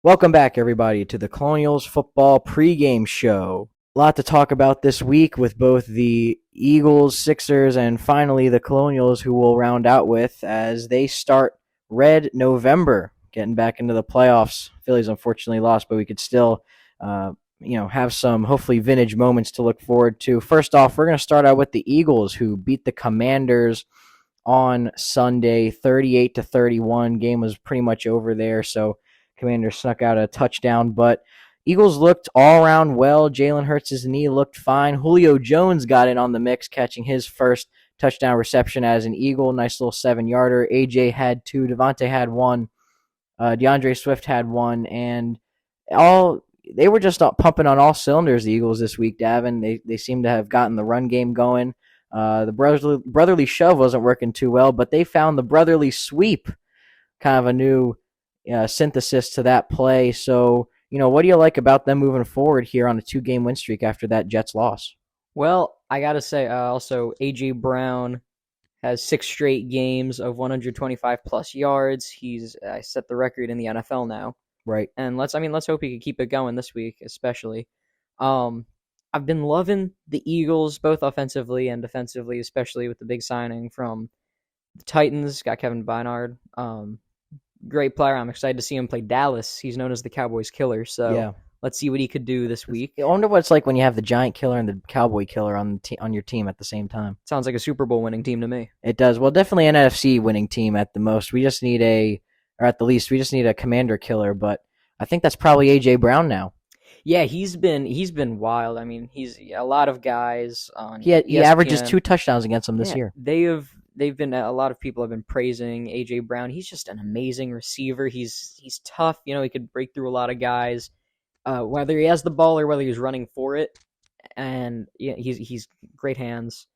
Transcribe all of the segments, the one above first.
Welcome back, everybody, to the Colonials football pregame show. A lot to talk about this week with both the Eagles, Sixers, and finally the Colonials, who we'll round out with as they start Red November, getting back into the playoffs. Phillies unfortunately lost, but we could still, have some hopefully vintage moments to look forward to. First off, we're going to start out with the Eagles, who beat the Commanders on Sunday, 38-31. Game was pretty much over there, so Commanders snuck out a touchdown, but Eagles looked all around well. Jalen Hurts' knee looked fine. Julio Jones got in on the mix, catching his first touchdown reception as an Eagle. Nice little 7-yarder. AJ had two. Devontae had one. DeAndre Swift had one. And they were just pumping on all cylinders, the Eagles, this week, Davin. They seem to have gotten the run game going. The brotherly shove wasn't working too well, but they found the brotherly sweep, kind of a new synthesis to that play. So, what do you like about them moving forward here on a 2-game win streak after that Jets loss? Well, I got to say, also, A.J. Brown has 6 straight games of 125 plus yards. He's set the record in the NFL now. Right. And let's hope he can keep it going this week, especially. I've been loving the Eagles, both offensively and defensively, especially with the big signing from the Titans. Got Kevin Bynard. Great player. I'm excited to see him play Dallas. He's known as the Cowboys killer. So yeah. Let's see what he could do this week. I wonder what it's like when you have the Giant killer and the Cowboy killer on your team at the same time. Sounds like a Super Bowl winning team to me. It does. Well, definitely an NFC winning team at the most. We just need at the least, we just need a Commander killer. But I think that's probably A.J. Brown now. Yeah, he's been wild. I mean, he's a lot of guys on. He averages 2 touchdowns against them this year. They've been a lot of people have been praising A.J. Brown. He's just an amazing receiver. He's tough. He could break through a lot of guys, whether he has the ball or whether he's running for it. And yeah, he's great hands.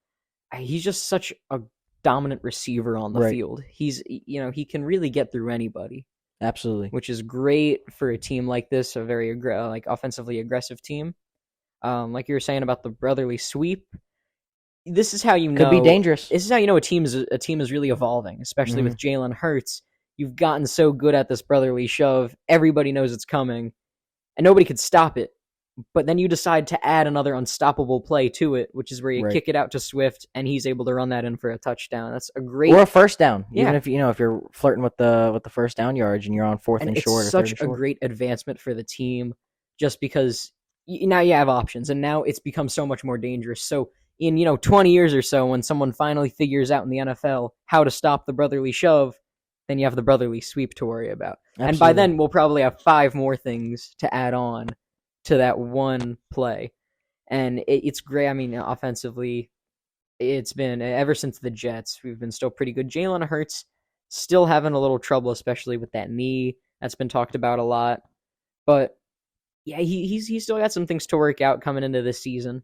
He's just such a dominant receiver on the field. He can really get through anybody. Absolutely, which is great for a team like this, a very offensively aggressive team. Like you were saying about the brotherly sweep. This is how you know could be dangerous. This is how you know a team is really evolving, especially with Jalen Hurts. You've gotten so good at this brotherly shove, everybody knows it's coming, and nobody could stop it. But then you decide to add another unstoppable play to it, which is where you kick it out to Swift, and he's able to run that in for a touchdown. That's a great or a first down. Yeah. Even if you're flirting with the first down yards and you're on fourth and short. It's such a great advancement for the team, just because now you have options, and now it's become so much more dangerous. So in 20 years or so, when someone finally figures out in the NFL how to stop the brotherly shove, then you have the brotherly sweep to worry about. Absolutely. And by then we'll probably have 5 more things to add on to that one play. And it's great. I mean, offensively, it's been, ever since the Jets, we've been still pretty good. Jalen Hurts still having a little trouble, especially with that knee. That's been talked about a lot. But yeah, he's still got some things to work out coming into this season.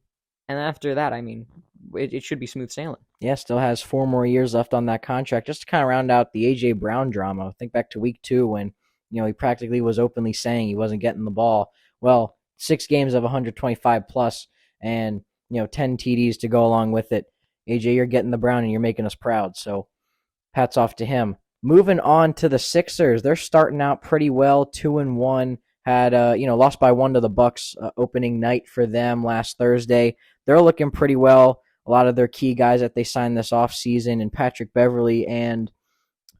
And after that, I mean, it should be smooth sailing. Yeah, still has 4 more years left on that contract. Just to kind of round out the A.J. Brown drama, think back to week 2 when, he practically was openly saying he wasn't getting the ball. Well, 6 games of 125 plus and 10 TDs to go along with it. AJ, you're getting the Brown and you're making us proud. So hats off to him. Moving on to the Sixers, they're starting out pretty well, 2-1. Had lost by 1 to the Bucks opening night for them last Thursday. They're looking pretty well. A lot of their key guys that they signed this offseason, and Patrick Beverley and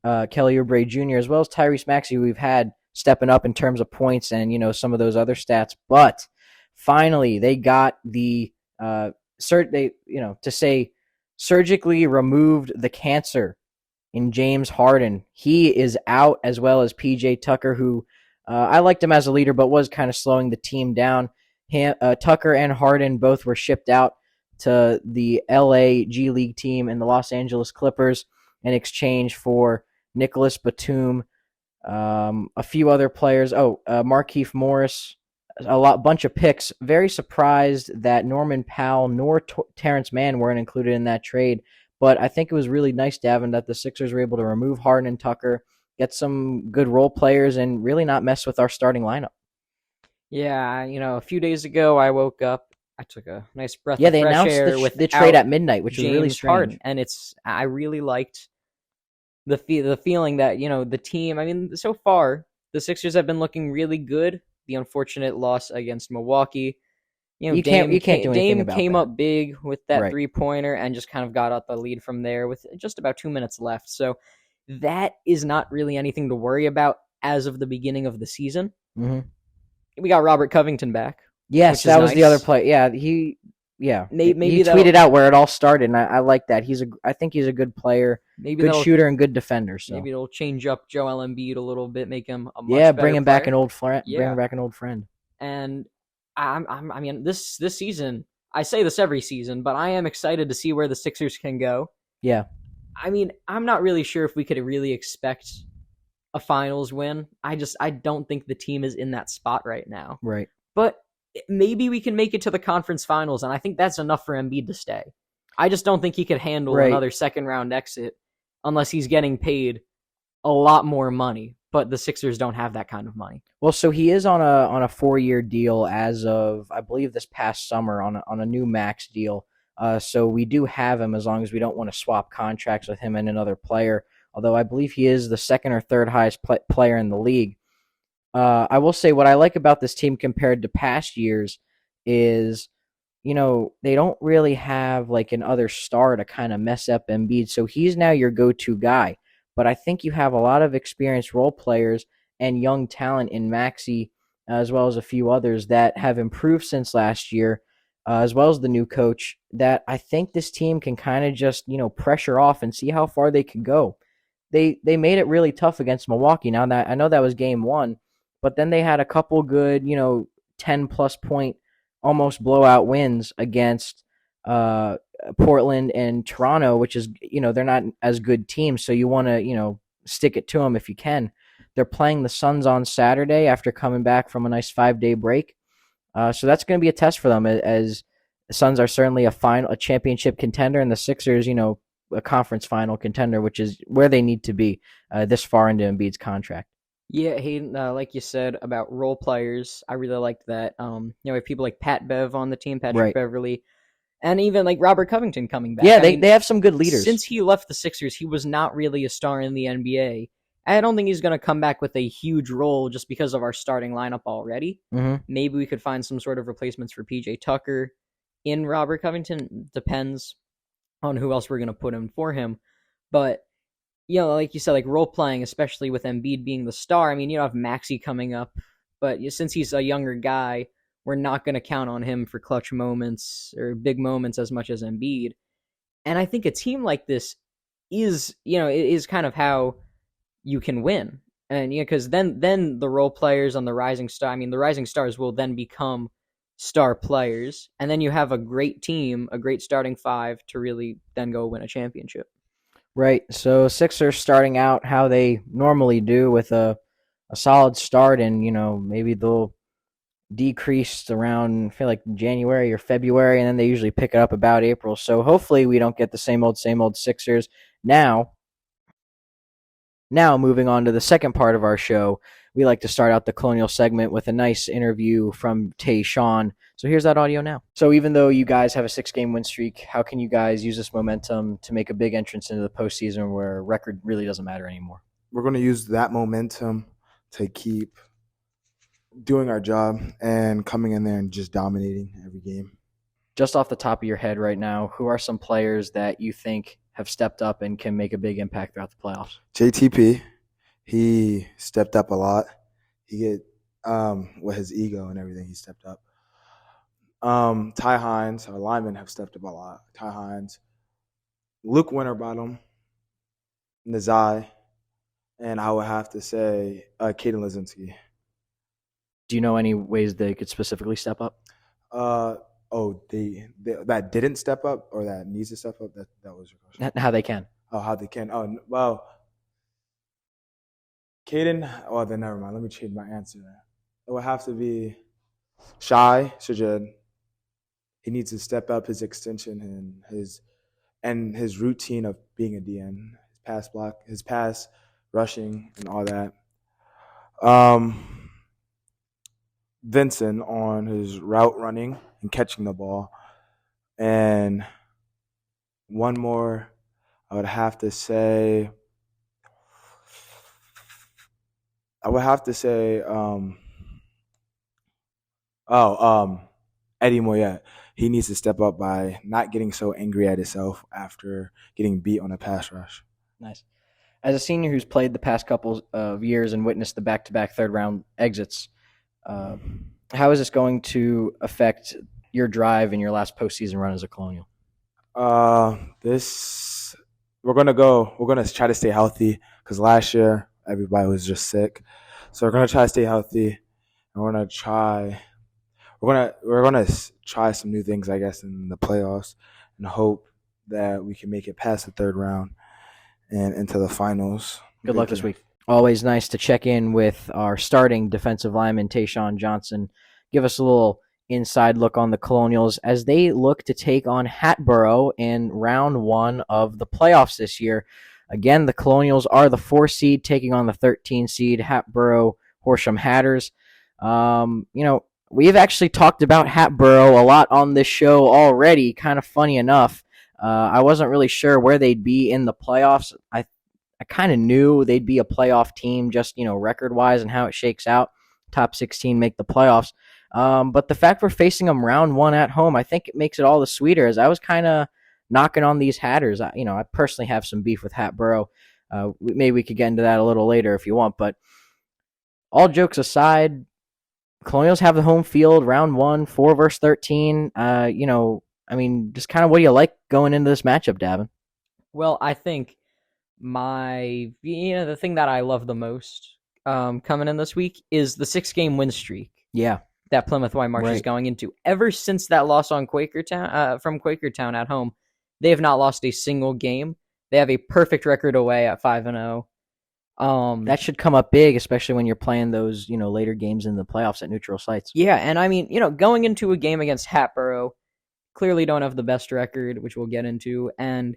Kelly Oubre Jr. as well as Tyrese Maxey, who we've had stepping up in terms of points and some of those other stats. But finally, they got the surgically removed the cancer in James Harden. He is out, as well as PJ Tucker, who I liked him as a leader, but was kind of slowing the team down. Tucker and Harden both were shipped out to the LA G League team and the Los Angeles Clippers in exchange for Nicholas Batum, a few other players. Markieff Morris, bunch of picks. Very surprised that Norman Powell nor Terrence Mann weren't included in that trade. But I think it was really nice, Davin, that the Sixers were able to remove Harden and Tucker, get some good role players, and really not mess with our starting lineup. Yeah, a few days ago I woke up, I took a nice breath of fresh air. Yeah, they announced the trade at midnight, which was really strange. Harden, and I really liked the feeling that, the team, I mean, so far, the Sixers have been looking really good. The unfortunate loss against Milwaukee. You can't do anything Dame about came that. up big with that Right. 3-pointer and just kind of got out the lead from there with just about 2 minutes left. So that is not really anything to worry about as of the beginning of the season. Hmm. We got Robert Covington back, Yes, which is that was the other nice. play. Yeah, he Maybe tweeted that'll out where it all started, and I like that. I think he's a good player, maybe good that'll shooter, and good defender. So maybe it'll change up Joel Embiid a little bit, make him a yeah, much better player. bring Yeah, him back an old friend. and I mean, this season, I say this every season, but I am excited to see where the Sixers can go. Yeah, I mean, I'm not really sure if we could really expect a finals win. I don't think the team is in that spot right now. right. But maybe we can make it to the conference finals, and I think that's enough for Embiid to stay. I just don't think he could handle Right. another second round exit unless he's getting paid a lot more money. But the Sixers don't have that kind of money. Well, so he is on a 4-year deal as of I believe this past summer on a new max deal. So we do have him as long as we don't want to swap contracts with him and another player. Although I believe he is the second or third highest player in the league. I will say what I like about this team compared to past years is, they don't really have like an other star to kind of mess up Embiid. So he's now your go-to guy. But I think you have a lot of experienced role players and young talent in Maxi, as well as a few others that have improved since last year, as well as the new coach, that I think this team can kind of just, pressure off and see how far they can go. They made it really tough against Milwaukee. Now that I know that was game one, but then they had a couple good, 10 plus point almost blowout wins against Portland and Toronto, which is, they're not as good teams. So you want to, stick it to them if you can. They're playing the Suns on Saturday after coming back from a nice 5-day break. So that's going to be a test for them, as the Suns are certainly a championship contender, and the Sixers, a conference final contender, which is where they need to be this far into Embiid's contract. Yeah, Hayden, like you said about role players, I really liked that. We have people like Pat Bev on the team, Patrick Right. Beverly, and even like Robert Covington coming back. Yeah, I they, mean, they have some good leaders. since he left the Sixers, he was not really a star in the NBA. I don't think he's going to come back with a huge role just because of our starting lineup already. Mm-hmm. Maybe we could find some sort of replacements for PJ Tucker in Robert Covington. Depends on who else we're going to put in for him. But, like you said, like role playing, especially with Embiid being the star. I mean, you have Maxi coming up, but since he's a younger guy, we're not going to count on him for clutch moments or big moments as much as Embiid. And I think a team like this it is kind of how you can win. And because then the role players on the rising star, I mean, the rising stars will then become star players, and then you have a great team, a great starting five to really then go win a championship. Right. So Sixers starting out how they normally do with a solid start, and maybe they'll decrease around I feel like January or February, and then they usually pick it up about April. So hopefully we don't get the same old Sixers. Now moving on to the second part of our show, we like to start out the Colonial segment with a nice interview from Tayshawn. So here's that audio now. So even though you guys have a 6-game win streak, how can you guys use this momentum to make a big entrance into the postseason where record really doesn't matter anymore? We're going to use that momentum to keep doing our job and coming in there and just dominating every game. Just off the top of your head right now, who are some players that you think have stepped up and can make a big impact throughout the playoffs? JTP, he stepped up a lot. He get with his ego and everything, he stepped up. Ty Hines, our linemen have stepped up a lot. Ty Hines, Luke Winterbottom, Nazai, and I would have to say Caden Lazinski. Do you know any ways they could specifically step up? They that didn't step up or that needs to step up? That was your question. How they can? Oh, how they can? Oh, well, Caden. Oh, then never mind. Let me change my answer. It would have to be Shai Sajid. He needs to step up his extension and his routine of being a DN, his pass block, his pass rushing, and all that. Vincent on his route running and catching the ball. And one more, I would have to say I would have to say, oh, Eddie Moyet. He needs to step up by not getting so angry at himself after getting beat on a pass rush. Nice. As a senior who's played the past couple of years and witnessed the back-to-back third-round exits, how is this going to affect your drive in your last postseason run as a Colonial? This we're gonna try to stay healthy because last year everybody was just sick, so we're gonna try to stay healthy. And we're gonna try some new things, I guess, in the playoffs, and hope that we can make it past the third round and into the finals. Good luck this week. Always nice to check in with our starting defensive lineman, Tayshawn Johnson. Give us a little inside look on the Colonials as they look to take on Hatboro in round 1 of the playoffs this year. Again, the Colonials are the 4 seed taking on the 13 seed Hatboro Horsham Hatters. We've actually talked about Hatboro a lot on this show already, kind of funny enough. I wasn't really sure where they'd be in the playoffs. I kind of knew they'd be a playoff team just, record-wise and how it shakes out. Top 16 make the playoffs. But the fact we're facing them round 1 at home, I think it makes it all the sweeter as I was kind of knocking on these Hatters. I personally have some beef with Hatboro. Maybe we could get into that a little later if you want. But all jokes aside, Colonials have the home field, round 1, 4 versus 13. Just kind of what do you like going into this matchup, Davin? Well, I think the thing that I love the most coming in this week is the 6-game win streak. Yeah. That Plymouth White Marsh is going into. Ever since that loss on Quakertown, from Quakertown at home, they have not lost a single game. They have a perfect record away at 5-0. That should come up big, especially when you're playing those, later games in the playoffs at neutral sites. Yeah, and going into a game against Hatboro, clearly don't have the best record, which we'll get into, and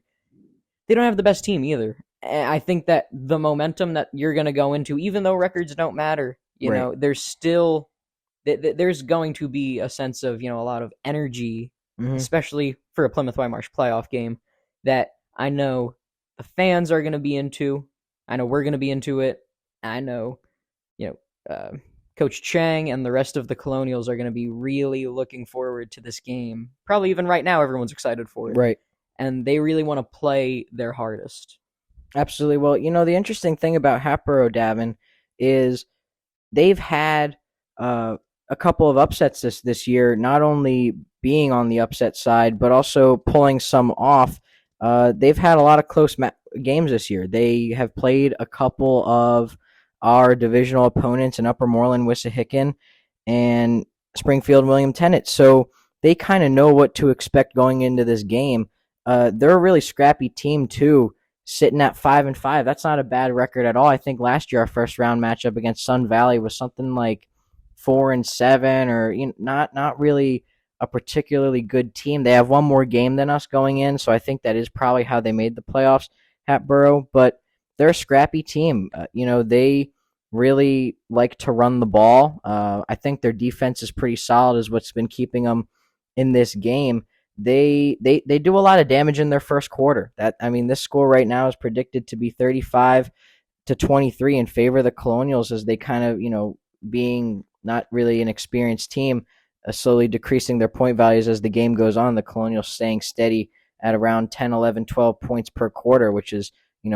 they don't have the best team either. And I think that the momentum that you're going to go into, even though records don't matter, there's still there's going to be a sense of, a lot of energy, especially for a Plymouth White Marsh playoff game that I know the fans are going to be into. I know we're going to be into it. I know, Coach Chang and the rest of the Colonials are going to be really looking forward to this game. Probably even right now, everyone's excited for it. Right. And they really want to play their hardest. Absolutely. Well, the interesting thing about Hatboro, Davin, is they've had a couple of upsets this year, not only being on the upset side, but also pulling some off. They've had a lot of close games this year. They have played a couple of our divisional opponents in Upper Moreland, Wissahickon, and Springfield, William Tennant. So they kind of know what to expect going into this game. They're a really scrappy team, too, sitting at 5-5. That's not a bad record at all. I think last year our first round matchup against Sun Valley was something like 4-7, or not really a particularly good team. They have one more game than us going in, so I think that is probably how they made the playoffs, Hatboro. But they're a scrappy team. They really like to run the ball. I think their defense is pretty solid, is what's been keeping them in this game. They do a lot of damage in their first quarter. This score right now is predicted to be 35-23 in favor of the Colonials, as they kind of, being not really an experienced team, slowly decreasing their point values as the game goes on. The Colonials staying steady at around 10, 11, 12 points per quarter, which is,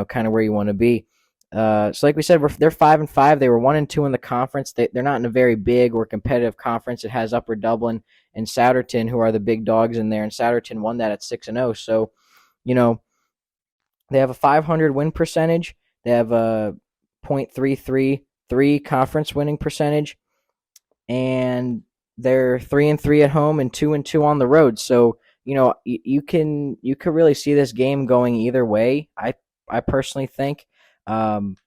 kind of where you want to be. So like we said, they're 5-5. They were 1-2 in the conference. They're not in a very big or competitive conference. It has Upper Dublin and Souderton, who are the big dogs in there, and Souderton won that at 6-0. So, they have a 500 win percentage. They have a .333 conference winning percentage, and they're 3-3 at home and 2-2 on the road. So, you could really see this game going either way. I personally think, just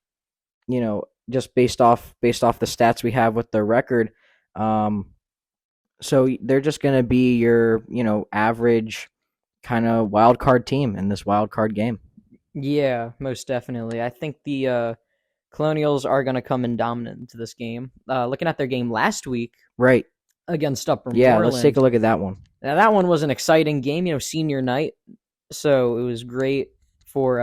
based off the stats we have with their record. So they're just going to be your, average kind of wild card team in this wild card game. Yeah, most definitely. I think the Colonials are going to come in dominant into this game. Looking at their game last week, right, against Upper Yeah, Moreland. Let's take a look at that one. Now, that one was an exciting game, senior night. So it was great for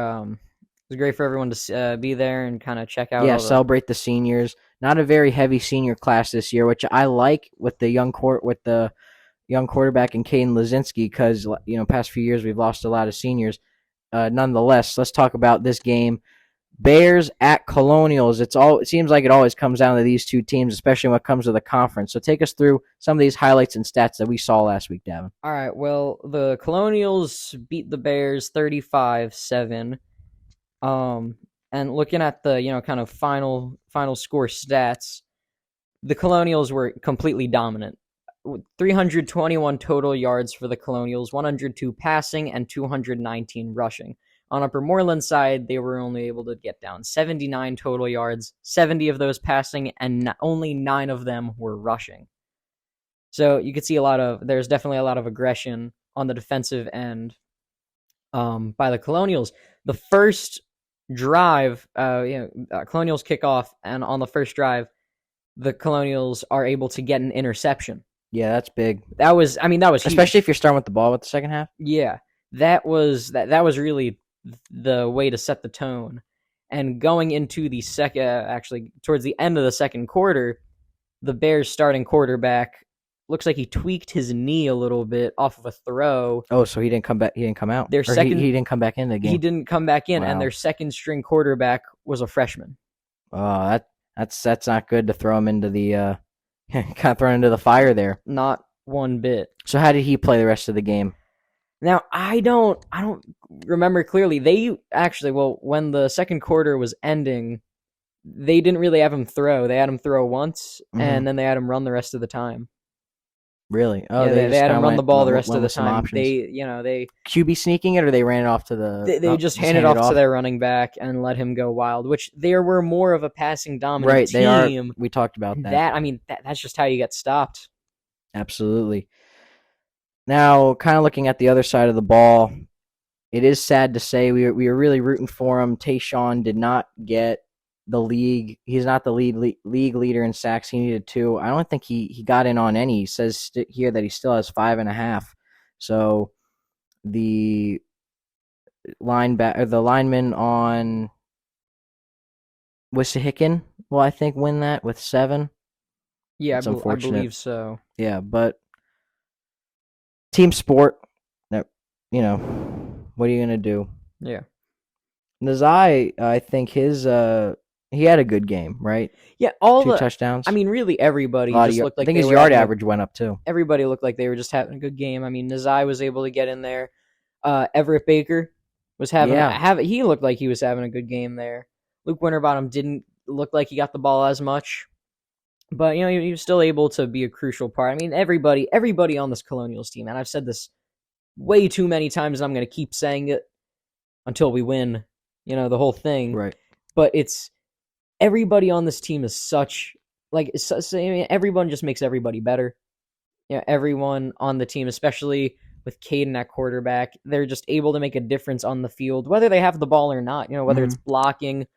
everyone to be there and kind of check out. Yeah, celebrate the seniors. not a very heavy senior class this year, which I like with the young quarterback in Caden Lazinski because past few years we've lost a lot of seniors. Nonetheless, let's talk about this game. Bears at Colonials. It seems like it always comes down to these two teams, especially when it comes to the conference. So take us through some of these highlights and stats that we saw last week, Davin. All right, well, the Colonials beat the Bears 35-7. And looking at the, kind of final score stats, the Colonials were completely dominant. 321 total yards for the Colonials, 102 passing, and 219 rushing. On Upper Moreland side, they were only able to get down 79 total yards, 70 of those passing, and only 9 of them were rushing. So you could see there's definitely a lot of aggression on the defensive end by the Colonials. The first drive, Colonials kick off, and on the first drive, the Colonials are able to get an interception. Yeah, that's big. That was huge. Especially if you're starting with the ball with the second half. Yeah, that was really the way to set the tone. And going into the towards the end of the second quarter, the Bears starting quarterback looks like he tweaked his knee a little bit off of a throw. Oh, so he didn't come back. He didn't come out. He didn't come back in the game. He didn't come back in, Wow. And their second string quarterback was a freshman. Oh, that's not good to throw him into the kind of thrown into the fire there. Not one bit. So how did he play the rest of the game? Now, I don't remember clearly. They actually, when the second quarter was ending, they didn't really have him throw. They had him throw once, and then they had him run the rest of the time. Really? Oh, yeah, they had him run the ball the rest of the time. Options. They QB sneaking it, or they ran it off to the. They just handed off to their running back and let him go wild. Which they were more of a passing dominant team. Right, they are. We talked about that. That's just how you get stopped. Absolutely. Now, kind of looking at the other side of the ball, it is sad to say we were really rooting for him. Tayshawn did not get the league. He's not the league leader in sacks. He needed 2. I don't think he got in on any. He says here that he still has 5.5. So the lineman on Wissahickon will, I think, win that with 7. Yeah, I believe so. Yeah, but team sport. What are you gonna do? Yeah. Nazai, I think he had a good game, right? Yeah, 2 touchdowns. I mean, really, everybody just looked like. I think his yard average went up too. Everybody looked like they were just having a good game. I mean, Nazai was able to get in there. Everett Baker was he looked like he was having a good game there. Luke Winterbottom didn't look like he got the ball as much, but he was still able to be a crucial part. I mean, everybody on this Colonials team, and I've said this way too many times, and I'm going to keep saying it until we win, the whole thing. Right. But it's everybody on this team is everyone just makes everybody better. Everyone on the team, especially with Caden at quarterback, they're just able to make a difference on the field, whether they have the ball or not. Whether it's blocking,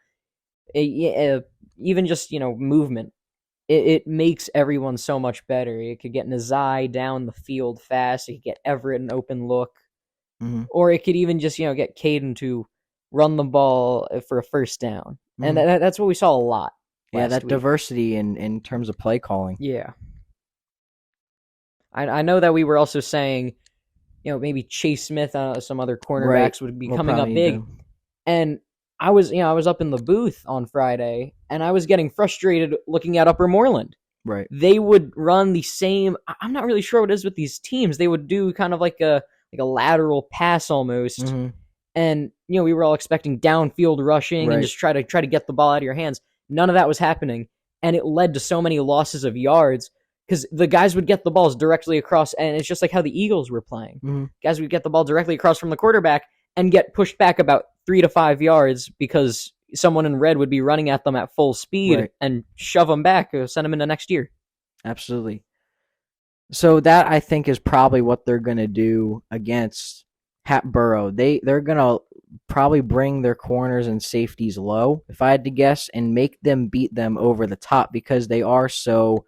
even just movement. It makes everyone so much better. It could get Nazai down the field fast. It could get Everett an open look. Or it could even just, get Caden to run the ball for a first down. And that's what we saw a lot. Yeah, that diversity in terms of play calling. Yeah. I know that we were also saying, maybe Chase Smith, some other cornerbacks would be coming up big. And I was up in the booth on Friday, and I was getting frustrated looking at Upper Moreland. Right. They would run the same. I'm not really sure what it is with these teams. They would do kind of like a lateral pass almost, and we were all expecting downfield rushing and just try to get the ball out of your hands. None of that was happening, and it led to so many losses of yards because the guys would get the balls directly across, and it's just like how the Eagles were playing. Guys would get the ball directly across from the quarterback and get pushed back about 3 to 5 yards because someone in red would be running at them at full speed and shove them back or send them into next year. Absolutely. So that, I think, is probably what they're going to do against Hatboro. They're going to probably bring their corners and safeties low, if I had to guess, and make them beat them over the top because they are so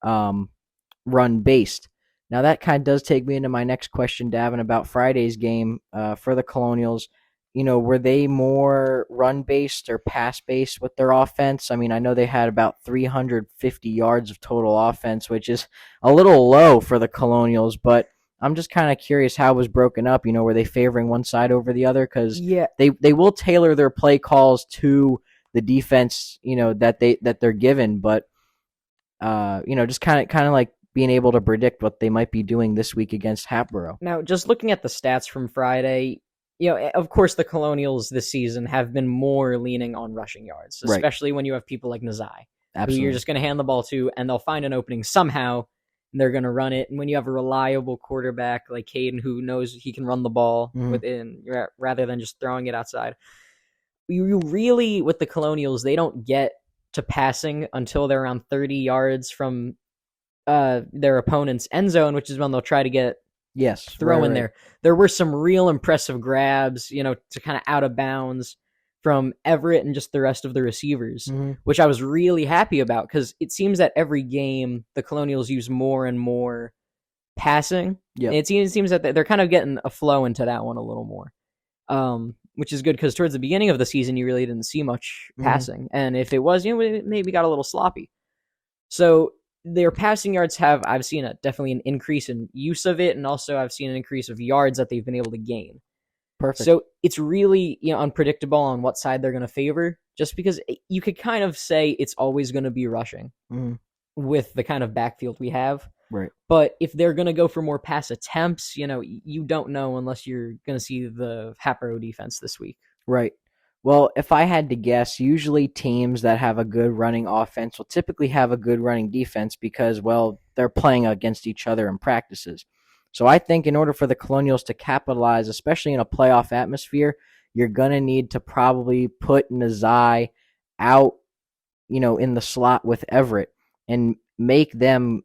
run-based. Now, that kind of does take me into my next question, Davin, about Friday's game for the Colonials. were they more run based or pass based with their offense? I mean, I know they had about 350 yards of total offense, which is a little low for the Colonials, but I'm just kind of curious how it was broken up. Were they favoring one side over the other? Because Yeah. they will tailor their play calls to the defense, that they're given, but just kind of like being able to predict what they might be doing this week against Hatboro. Now, just looking at the stats from Friday, of course, the Colonials this season have been more leaning on rushing yards, Right. especially when you have people like Nazai, who Absolutely. you're just going to hand the ball to, and they'll find an opening somehow, and they're going to run it. And when you have a reliable quarterback like Haiden, who knows he can run the ball within rather than just throwing it outside, you really, with the Colonials, they don't get to passing until they're around 30 yards from their opponent's end zone, which is when they'll try to get throw in there. There were some real impressive grabs, to kind of out of bounds from Everett and just the rest of the receivers, which I was really happy about because it seems that every game the Colonials use more and more passing. Yep. It seems that they're kind of getting a flow into that one a little more, which is good because towards the beginning of the season you really didn't see much passing, and if it was, it maybe got a little sloppy. So their passing yards I've seen definitely an increase in use of it, and also I've seen an increase of yards that they've been able to gain. Perfect. So it's really unpredictable on what side they're going to favor, just because you could kind of say it's always going to be rushing with the kind of backfield we have. Right. But if they're going to go for more pass attempts, you don't know unless you're going to see the Hatboro defense this week. Right. Well, if I had to guess, usually teams that have a good running offense will typically have a good running defense because, well, they're playing against each other in practices. So I think in order for the Colonials to capitalize, especially in a playoff atmosphere, you're going to need to probably put Nazai out, in the slot with Everett and make them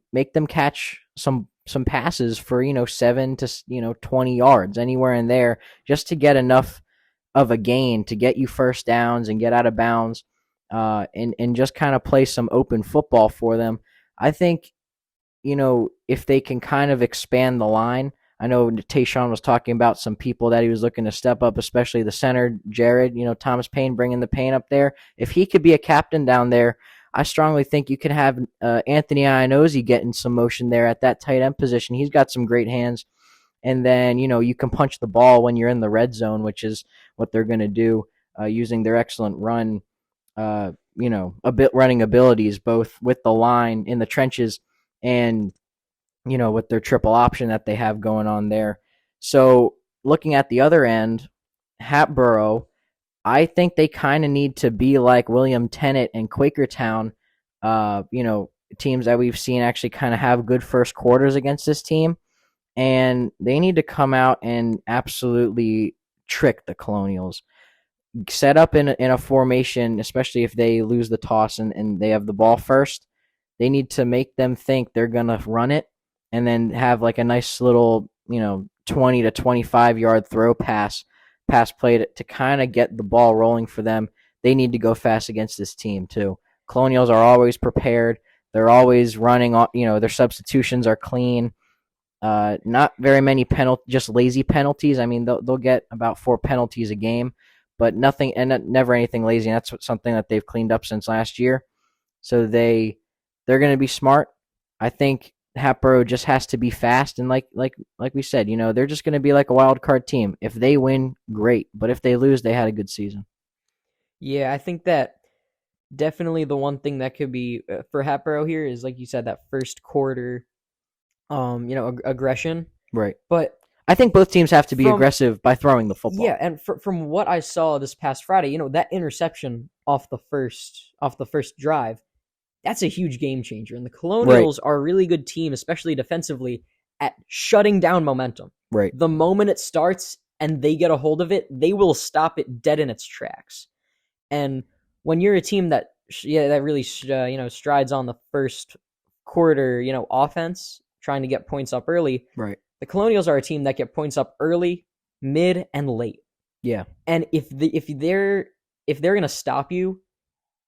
catch some passes for, 7 to 20 yards, anywhere in there, just to get enough of a gain to get you first downs and get out of bounds, and just kind of play some open football for them. I think, if they can kind of expand the line. I know Tayshawn was talking about some people that he was looking to step up, especially the center, Jared, Thomas Payne, bringing the pain up there. If he could be a captain down there, I strongly think you could have Anthony Ianozzi getting some motion there at that tight end position. He's got some great hands. And then, you can punch the ball when you're in the red zone, which is what they're going to do using their excellent run, running abilities, both with the line in the trenches and, with their triple option that they have going on there. So looking at the other end, Hatboro, I think they kind of need to be like William Tennant and Quakertown, teams that we've seen actually kind of have good first quarters against this team. And they need to come out and absolutely trick the Colonials. Set up in a formation, especially if they lose the toss and they have the ball first. They need to make them think they're going to run it and then have like a nice little, 20 to 25 yard throw pass play to kind of get the ball rolling for them. They need to go fast against this team too. Colonials are always prepared. They're always running, their substitutions are clean. Not very many just lazy penalties. I mean, they'll get about 4 penalties a game, but nothing, and never anything lazy. And that's something that they've cleaned up since last year. So they're going to be smart. I think Hatboro just has to be fast, and like we said, they're just going to be like a wild card team. If they win, great, but if they lose, they had a good season. Yeah, I think that definitely the one thing that could be for Hatboro here is, like you said, that first quarter. Aggression. Right. But I think both teams have to be aggressive by throwing the football. Yeah, and from what I saw this past Friday, that interception off the first drive, that's a huge game changer. And the Colonials are a really good team, especially defensively, at shutting down momentum. Right. The moment it starts and they get a hold of it, they will stop it dead in its tracks. And when you're a team that really strides on the first quarter, offense, trying to get points up early. Right. The Colonials are a team that get points up early, mid, and late. Yeah. And if they're going to stop you,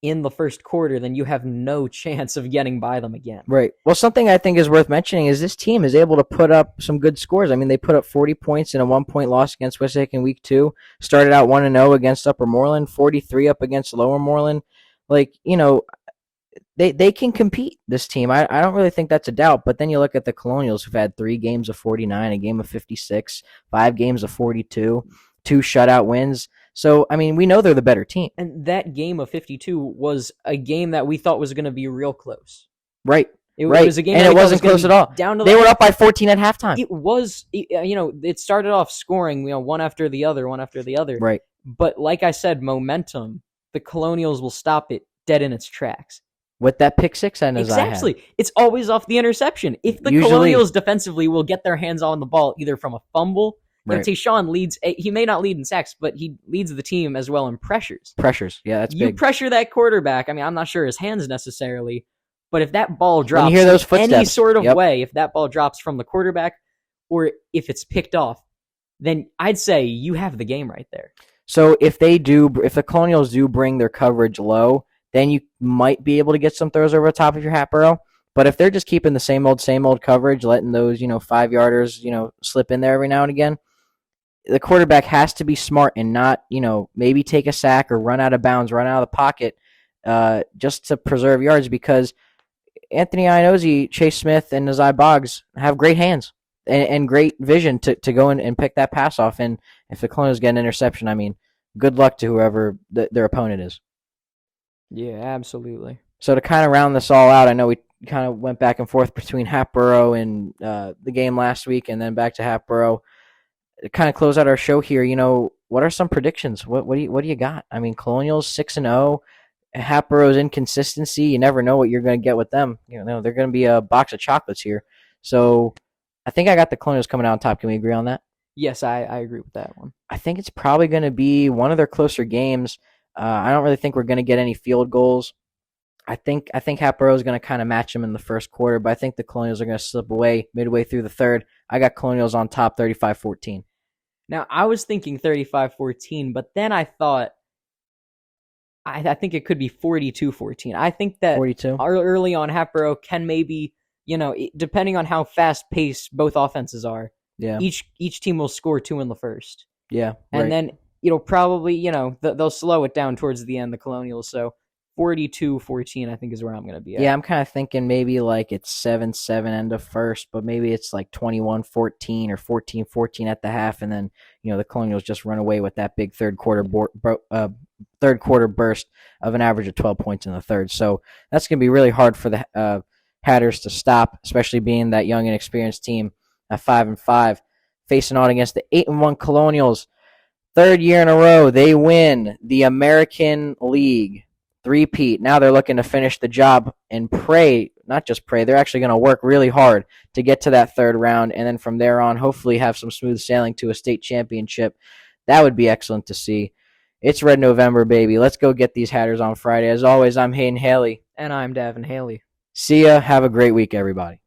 in the first quarter, then you have no chance of getting by them again. Right. Well, something I think is worth mentioning is this team is able to put up some good scores. I mean, they put up 40 points in a 1-point loss against Wissahick in week 2. Started out 1-0 against Upper Moreland, 43 up against Lower Moreland. Like, they can compete, this team. I don't really think that's a doubt. But then you look at the Colonials, who've had 3 games of 49, a game of 56, 5 games of 42, 2 shutout wins. So, I mean, we know they're the better team. And that game of 52 was a game that we thought was going to be real close. Right. It right. was a game and that it wasn't close at all. Down to they were up by 14 at halftime. It was, it started off scoring, one after the other. Right. But like I said, momentum, the Colonials will stop it dead in its tracks. With that pick six, exactly. It's always off the interception. If the Colonials defensively will get their hands on the ball, either from a fumble, Tayshawn leads. He may not lead in sacks, but he leads the team as well in pressures. Yeah, that's big. You pressure that quarterback. I mean, I'm not sure his hands necessarily, but if that ball drops when you hear those footsteps, any sort of way, if that ball drops from the quarterback or if it's picked off, then I'd say you have the game right there. So if the Colonials do bring their coverage low, then you might be able to get some throws over the top of your Hatboro. But if they're just keeping the same old coverage, letting those 5-yarders slip in there every now and again, the quarterback has to be smart and not maybe take a sack or run out of bounds, run out of the pocket, just to preserve yards, because Anthony Iannozzi, Chase Smith, and Nazai Boggs have great hands and great vision to go in and pick that pass off. And if the Colonials get an interception, I mean, good luck to whoever their opponent is. Yeah, absolutely. So to kind of round this all out, I know we kind of went back and forth between Hatboro and the game last week and then back to Hatboro. To kind of close out our show here, what are some predictions? What do you got? I mean, Colonials 6-0, Hatboro's inconsistency. You never know what you're going to get with them. They're going to be a box of chocolates here. So I think I got the Colonials coming out on top. Can we agree on that? Yes, I agree with that one. I think it's probably going to be one of their closer games. I don't really think we're going to get any field goals. I think Hatboro is going to kind of match them in the first quarter, but I think the Colonials are going to slip away midway through the third. I got Colonials on top 35-14. Now, I was thinking 35-14, but then I thought I think it could be 42-14. I think that 42? Early on, Hatboro can maybe, depending on how fast-paced both offenses are, each team will score 2 in the first. Yeah, and then probably, they'll slow it down towards the end, the Colonials. So 42-14, I think, is where I'm going to be at. Yeah, I'm kind of thinking maybe like it's 7-7 end of first, but maybe it's like 21-14 or 14-14 at the half, and then the Colonials just run away with that big third quarter burst of an average of 12 points in the third. So that's going to be really hard for the Hatters to stop, especially being that young and experienced team at 5-5, facing on against the 8-1 Colonials. Third year in a row, they win the American League. Three-peat. Now they're looking to finish the job and not just pray, they're actually going to work really hard to get to that third round, and then from there on, hopefully have some smooth sailing to a state championship. That would be excellent to see. It's Red November, baby. Let's go get these Hatters on Friday. As always, I'm Haiden Haley. And I'm Davin Haley. See ya. Have a great week, everybody.